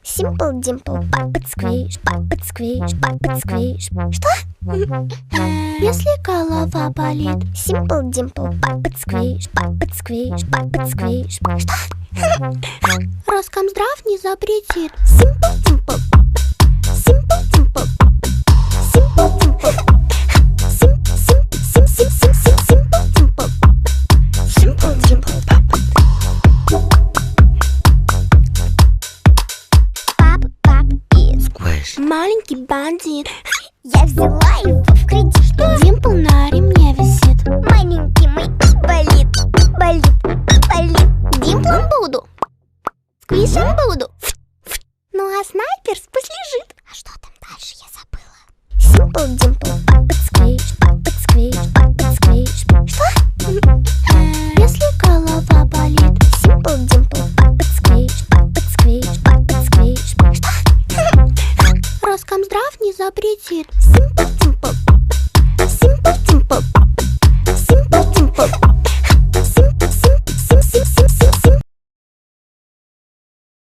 Simple Dimple, Puppet Squish, Puppet Squish, Puppet Squish. Что? Если голова болит. Simple Dimple, Puppet Squish, Puppet Squish, Puppet Squish. Что? Роскомздрав не запретит. Simple Dimple, Simple Dimple, Simple Dimple, Simple Dimple, Simple Dimple, Пап и Squish. Маленький бандит. я взяла его в кредит. Димпл на ремне висит. Маленький мой болит, болит, болит. Димплом буду, сквишем буду. Ну а снайперс пусть лежит. А что там дальше, я забыла. Simple Dimple, Puppet Squish, Puppet Squish, Puppet Squish. Что? Если голова болит. Simple Dimple, Puppet Squish, Puppet Squish, Puppet Squish. Что? Роскомздрав не запретит. Simple Dimple, Simple Dimple,